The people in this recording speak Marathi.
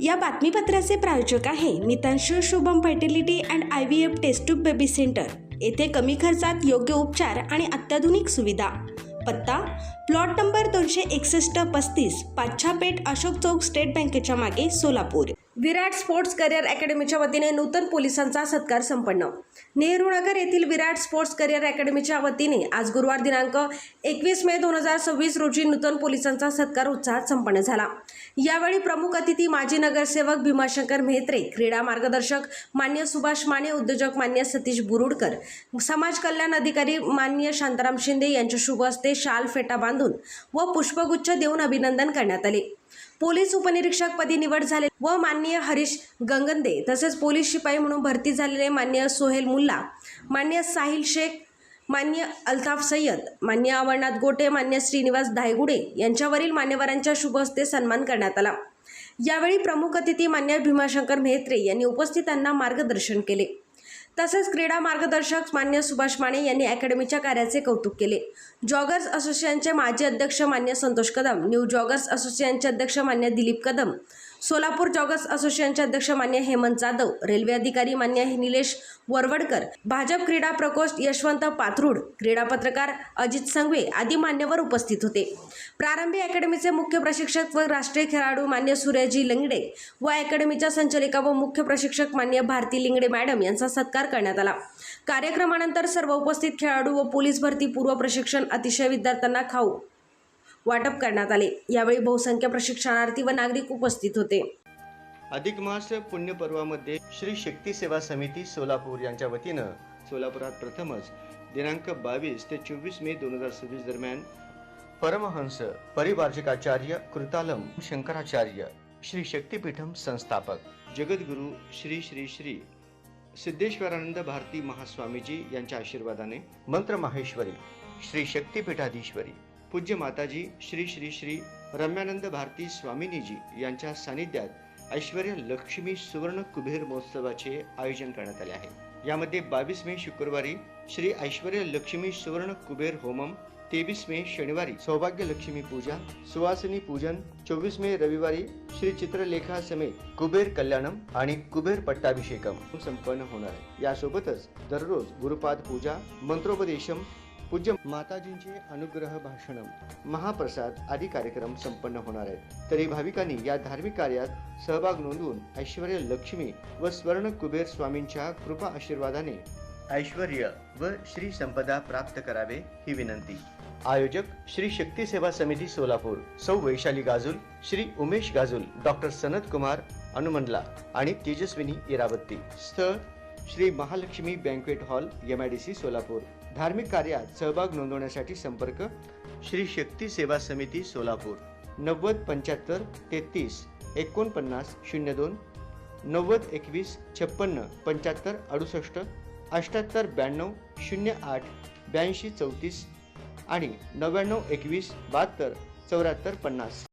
या बातमीपत्राचे प्रायोजक आहे Mitansh Shubham fertility and IVF test tube baby centre. येथे कमी खर्चात योग्य उपचार आणि अत्याधुनिक सुविधा। पत्ता plot number 261-35 Pachhapeth Ashok Chowk state बँकेच्या मागे सोलापूर। विराट स्पोर्ट्स करिअर अकॅडमीच्या वतीने नूतन पोलिसांचा सत्कार संपन्न। नेहरू नगर येथील विराट स्पोर्ट्स करिअर अकॅडमीच्या वतीने आज गुरुवार दिनांक 21 मे 2026 रोजी नूतन पोलिसांचा सत्कार उत्साहात संपन्न झाला। यावेळी प्रमुख अतिथी माजी नगरसेवक भीमाशंकर मेहत्रे, क्रीडा मार्गदर्शक मान्य सुभाष माने, उद्योजक मान्य सतीश बुरुडकर, समाज कल्याण अधिकारी मान्य शांताराम शिंदे यांच्या शुभ हस्ते शाल फेटा बांधून व पुष्पगुच्छ देऊन अभिनंदन करण्यात आले। पोलीस उपनिरीक्षक पदी निवड झाले व माननीय हरीश गंगंदे तसेच पोलीस शिपाई म्हणून भरती झालेले मान्य सोहेल मुल्ला, मान्य साहिल शेख, मान्य अल्ताफ सय्यद, मान्य अमरनाथ गोटे, मान्य श्रीनिवास धायगुडे यांच्यावरील मान्यवरांच्या शुभ हस्ते सन्मान करण्यात आला। यावेळी प्रमुख अतिथी मान्य भीमाशंकर मेहत्रे यांनी उपस्थितांना मार्गदर्शन केले। तसेच क्रीडा मार्गदर्शक मान्य सुभाष माने यांनी अकॅडमीच्या कार्याचे कौतुक केले। जॉगर्स असोसिएशनचे माजी अध्यक्ष मान्य संतोष कदम, न्यू जॉगर्स असोसिएशनचे अध्यक्ष मान्य दिलीप कदम, सोलापूर जॉगर्स असोसिएशनचे अध्यक्ष मान्य हेमंत जाधव, रेल्वे अधिकारी मान्य निलेश वरवडकर, भाजप क्रीडा प्रकोष्ठ यशवंत पाथरूड, क्रीडा पत्रकार अजित संघवे आदी मान्यवर उपस्थित होते। प्रारंभी अकॅडमीचे मुख्य प्रशिक्षक व राष्ट्रीय खेळाडू मान्य सूर्यजी लिंगडे व अकॅडमीच्या संचालिका व मुख्य प्रशिक्षक मान्य भारती लिंगडे मॅडम यांचा सत्कार करण्यात आला। कार्यक्रमानंतर सर्व उपस्थित खेळाडू व पोलीस भरती पूर्व प्रशिक्षण अतिशय विद्यार्थ्यांना खाऊ वाटप करण्यात आले। यावेळी बहुसंख्य प्रशिक्षणार्थी व नागरिक उपस्थित होते। अधिक मास पुण्यपर्वामध्ये श्री शक्ती सेवा समिती सोलापूर यांच्या वतीनं सोलापुरात प्रथमच दिनांक 22 ते 24 मे 2026 दरम्यान परमहंस परिवार्जिकाचार्य कृतालम शंकराचार्य श्री शक्तीपीठम संस्थापक जगद्गुरु श्री श्री श्री सिद्धेश्वरानंद भारती महास्वामीजी यांच्या आशीर्वादाने मंत्र माहेश्वरी श्री शक्तीपीठाधीश्वरी पूज्य माताजी श्री श्री श्री रम्यानंद भारती स्वामिनीजी यांच्या सानिध्यात ऐश्वर्य लक्ष्मी सुवर्ण कुबेर महोत्सवाचे आयोजन करण्यात आले आहे। यामध्ये 22 मे शुक्रवारी श्री ऐश्वर्य लक्ष्मी सुवर्ण कुबेर होमम, 23 मे शनिवारी सौभाग्य लक्ष्मी पूजा, सुवासिनी पूजन, 24 मे रविवारी श्री चित्रलेखा समेत कुबेर कल्याणम आणि कुबेर पट्टाभिषेकम संपन्न होणार आहे। यासोबतच दररोज गुरुपाद पूजा, मंत्रोपदेशम, पूज्य माताजींचे अनुग्रह भाषणम, महाप्रसाद आदी कार्यक्रम संपन्न होणार आहेत। तरी भाविकांनी या धार्मिक कार्यात सहभाग नोंदवून ऐश्वर्य लक्ष्मी व स्वर्ण कुबेर स्वामींच्या कृपा आशीर्वादाने ऐश्वर्य व श्री संपदा प्राप्त करावे ही विनंती। आयोजक श्री शक्ती सेवा समिती सोलापूर सौ वैशाली गाजुल, श्री उमेश गाजुल, डॉक्टर सनत कुमार अनुमंडला आणि तेजस्विनी इरावत्ती। स्थळ Shri Mahalakshmi banquet hall MIDC Solapur. धार्मिक कार्यात सहभाग नोंदवण्यासाठी संपर्क श्री शक्ती सेवा समिती सोलापूर 90 75 33 49 02 90 21 56 75 68 78 92 08 82 34 आणि 99 21 72 74 50।